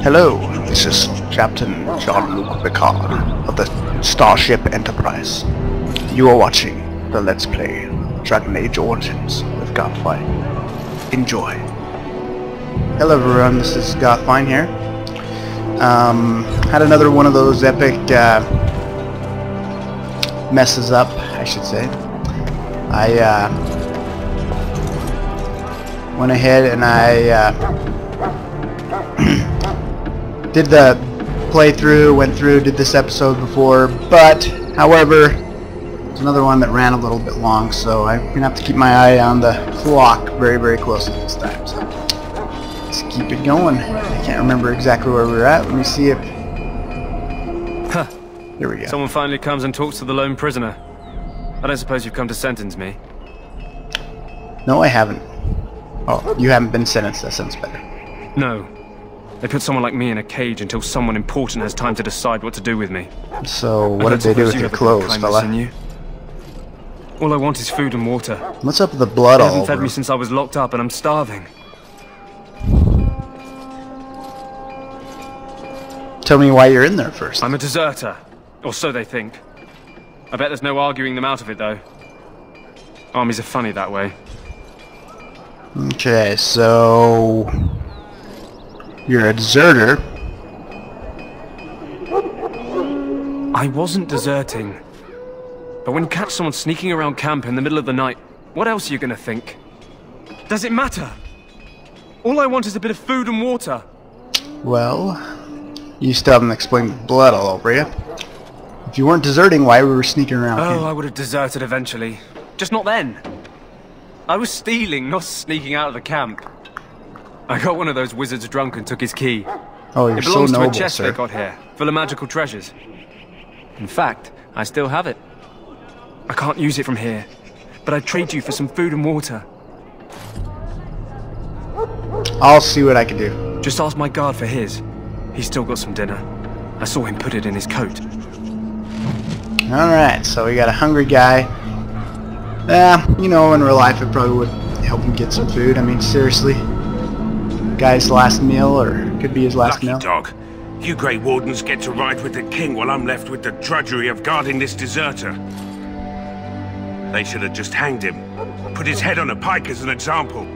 Hello, this is Captain Jean-Luc Picard of the Starship Enterprise. You are watching the Let's Play Dragon Age Origins with Gothvine. Enjoy. Hello everyone, this is Gothvine here. Had another one of those epic messes up, I should say. I went ahead and I did the playthrough, went through, did this episode before, but however, there's another one that ran a little bit long, so I'm gonna have to keep my eye on the clock very, very closely this time. So let's keep it going. I can't remember exactly where we were at. Let me see if. Huh. Here we go. Someone finally comes and talks to the lone prisoner. I don't suppose you've come to sentence me. No, I haven't. Oh, you haven't been sentenced. That sounds better. No. They put someone like me in a cage until someone important has time to decide what to do with me. So, what did they do with your clothes, fella? All I want is food and water. What's up with the blood all over? They haven't fed me since I was locked up and I'm starving. Tell me why you're in there first. I'm a deserter. Or so they think. I bet there's no arguing them out of it, though. Armies are funny that way. Okay, so you're a deserter. I wasn't deserting. But when you catch someone sneaking around camp in the middle of the night, what else are you gonna think? Does it matter? All I want is a bit of food and water. Well, you still haven't explained the blood all over you. If you weren't deserting, why were you sneaking around camp? I would have deserted eventually. Just not then. I was stealing, not sneaking out of the camp. I got one of those wizards drunk and took his key. Oh, you're so noble, sir. It belongs to a chest they got here, full of magical treasures. In fact, I still have it. I can't use it from here, but I'd trade you for some food and water. I'll see what I can do. Just ask my guard for his. He's still got some dinner. I saw him put it in his coat. Alright, so we got a hungry guy. You know, in real life it probably would help him get some food. I mean, seriously. Guy's last meal, or could be his last meal. Lucky dog. You Grey Wardens get to ride with the king while I'm left with the drudgery of guarding this deserter. They should have just hanged him. Put his head on a pike as an example.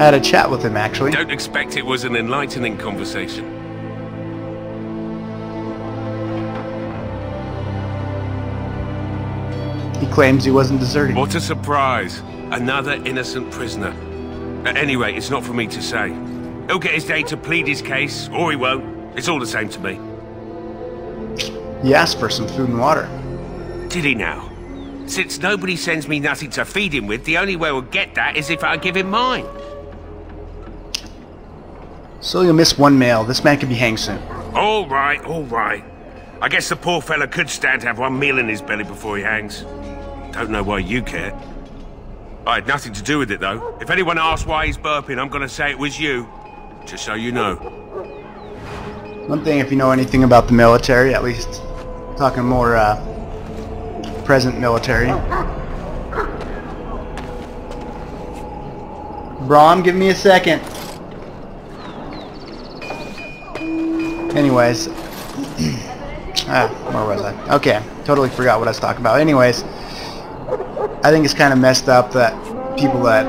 I had a chat with him, actually. Don't expect it was an enlightening conversation. He claims he wasn't deserting. What a surprise. Another innocent prisoner. At any rate, it's not for me to say. He'll get his day to plead his case, or he won't. It's all the same to me. He asked for some food and water. Did he now? Since nobody sends me nothing to feed him with, the only way we'll get that is if I give him mine. So you'll miss one meal. This man could be hanged soon. All right, all right. I guess the poor fella could stand to have one meal in his belly before he hangs. Don't know why you care. I had nothing to do with it, though. If anyone asks why he's burping, I'm gonna say it was you. Just so you know. One thing, if you know anything about the military, at least talking more present military. Braum, give me a second. Anyways, where was I? Okay, totally forgot what I was talking about. Anyways, I think it's kind of messed up that people that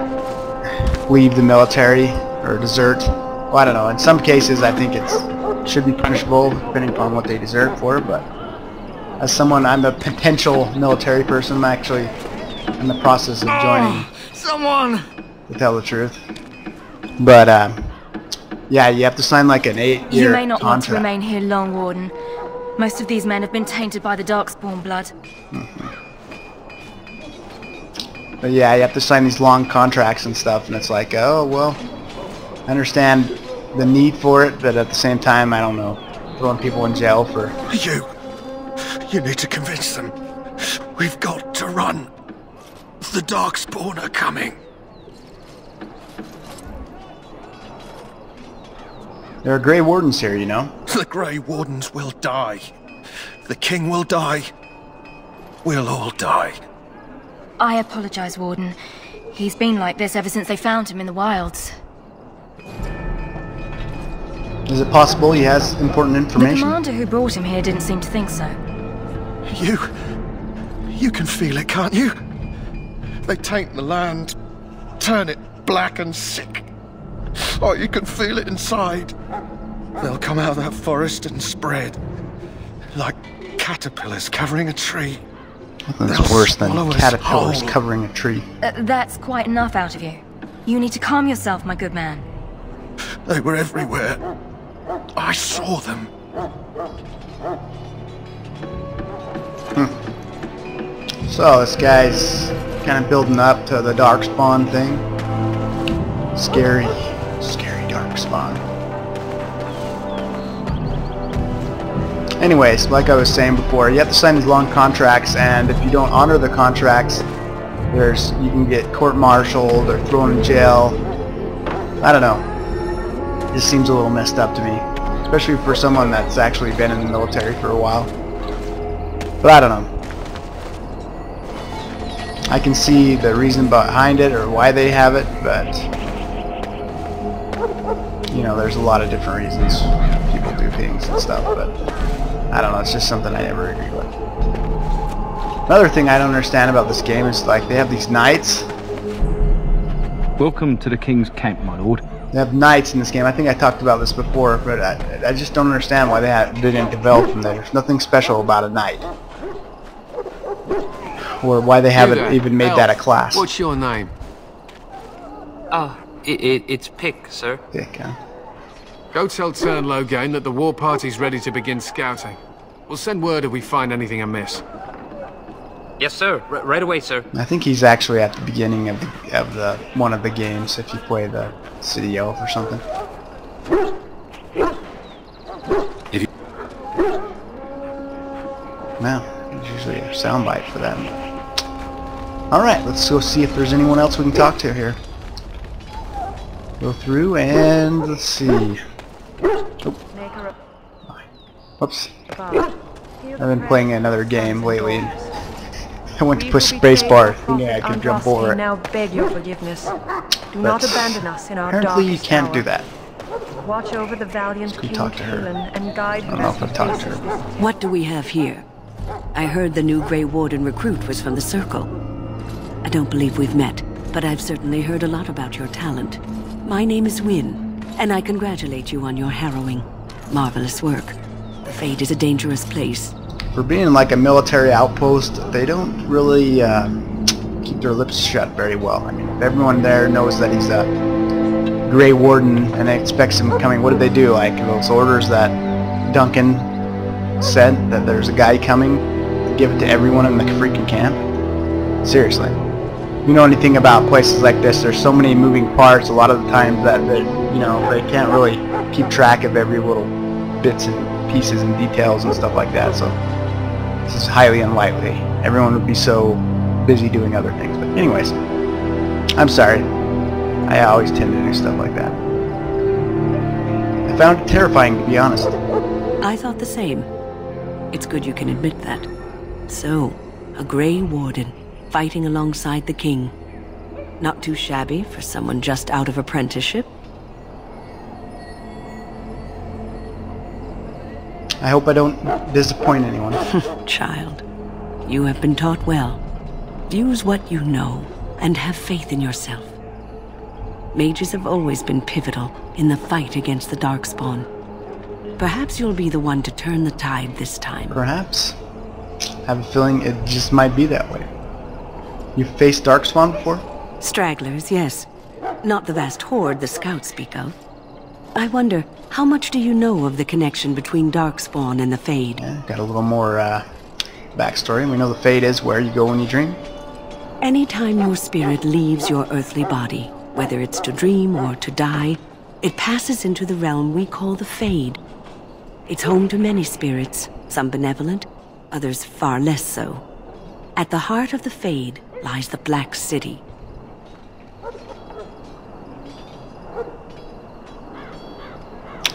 leave the military or desert, well, I don't know, in some cases I think it should be punishable depending upon what they desert for, but as someone, I'm a potential military person, I'm actually in the process of joining. Someone! To tell the truth. But, yeah, you have to sign like an 8-year contract. You may not want to remain here long, Warden. Most of these men have been tainted by the Darkspawn blood. But yeah, you have to sign these long contracts and stuff, and it's like, oh, well, I understand the need for it, but at the same time, I don't know, throwing people in jail for... You need to convince them. We've got to run. The Darkspawn are coming. There are Grey Wardens here, you know. The Grey Wardens will die. The King will die. We'll all die. I apologize, Warden. He's been like this ever since they found him in the wilds. Is it possible he has important The information? commander who brought him here didn't seem to think so. You can feel it, can't you? They taint the land, turn it black and sick. Oh, you can feel it inside. They'll come out of that forest and spread, like caterpillars covering a tree. Nothing's worse than swallow us caterpillars whole. covering a tree. That's quite enough out of you. You need to calm yourself, my good man. They were everywhere. I saw them. So this guy's kind of building up to the darkspawn thing. Scary, scary darkspawn. Anyways, like I was saying before, you have to sign these long contracts, and if you don't honor the contracts, you can get court-martialed or thrown in jail. I don't know. It just seems a little messed up to me, especially for someone that's actually been in the military for a while. But I don't know. I can see the reason behind it or why they have it, but you know, there's a lot of different reasons people do things and stuff, but I don't know, it's just something I never agree with. Another thing I don't understand about this game is, like, they have these knights. Welcome to the King's Camp, my lord. They have knights in this game. I think I talked about this before, but I just don't understand why they didn't develop from there. There's nothing special about a knight. Or why they haven't even made that a class. What's your name? It's Pick, sir. Pick, huh? Go tell Turnlow Gain that the war party's ready to begin scouting. We'll send word if we find anything amiss. Yes, sir. Right away, sir. I think he's actually at the beginning of one of the games if you play the City Elf or something. Well, there's usually a soundbite for that. Alright, let's go see if there's anyone else we can talk to here. Go through and let's see. Oh. Whoops. I've been playing another game lately. I went to push spacebar thinking I could jump over it. Now beg your forgiveness. Do not abandon us in our apparently you darkest can't hour. do that. Watch over the valiant King talk to her. Kaelin and guide I don't know if I've talked to her. What do we have here? I heard the new Grey Warden recruit was from the Circle. I don't believe we've met, but I've certainly heard a lot about your talent. My name is Wynne, and I congratulate you on your harrowing, marvelous work. The Fade is a dangerous place. For being like a military outpost, they don't really keep their lips shut very well. I mean, if everyone there knows that he's a Grey Warden and expects him coming, what did they do? Like those orders that Duncan sent, that there's a guy coming, give it to everyone in the freaking camp? Seriously. If you know anything about places like this, there's so many moving parts a lot of the times that you know, they can't really keep track of every little bits and pieces and details and stuff like that, so this is highly unlikely. Everyone would be so busy doing other things. But anyways, I'm sorry. I always tend to do stuff like that. I found it terrifying, to be honest. I thought the same. It's good you can admit that. So, a Grey Warden, fighting alongside the King. Not too shabby for someone just out of apprenticeship. I hope I don't disappoint anyone. Child, you have been taught well. Use what you know, and have faith in yourself. Mages have always been pivotal in the fight against the Darkspawn. Perhaps you'll be the one to turn the tide this time. Perhaps. I have a feeling it just might be that way. You've faced Darkspawn before? Stragglers, yes. Not the vast horde the scouts speak of. I wonder, how much do you know of the connection between Darkspawn and the Fade? Yeah, got a little more backstory. We know the Fade is where you go when you dream. Anytime your spirit leaves your earthly body, whether it's to dream or to die, it passes into the realm we call the Fade. It's home to many spirits, some benevolent, others far less so. At the heart of the Fade lies the Black City.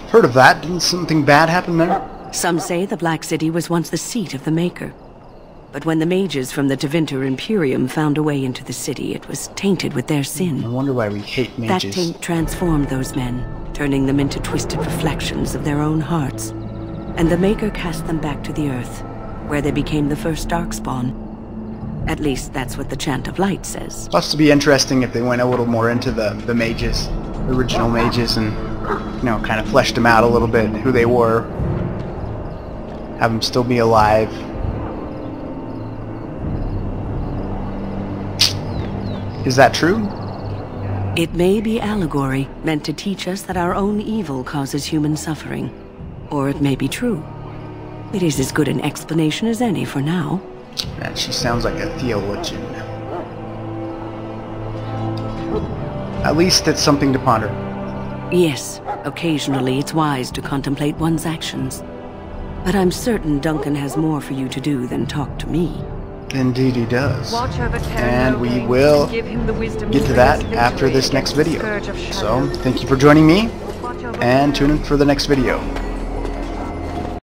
Heard of that? Didn't something bad happen there? Some say the Black City was once the seat of the Maker. But when the mages from the Tevinter Imperium found a way into the city, it was tainted with their sin. I wonder why we hate That mages. taint transformed those men, turning them into twisted reflections of their own hearts. And the Maker cast them back to the Earth, where they became the first Darkspawn. At least that's what the Chant of Light says. Plus, to be interesting if they went a little more into the mages, the original mages, and, you know, kind of fleshed them out a little bit, who they were. Have them still be alive. Is that true? It may be allegory, meant to teach us that our own evil causes human suffering. Or it may be true. It is as good an explanation as any for now. Man, she sounds like a theologian. At least it's something to ponder. Yes, occasionally it's wise to contemplate one's actions. But I'm certain Duncan has more for you to do than talk to me. Indeed he does. Watch over And we Logain, will and give him the wisdom get to bring that us after victory this next against the video. scourge of So, shadows. thank you for joining me, Watch over and tune in for the next video.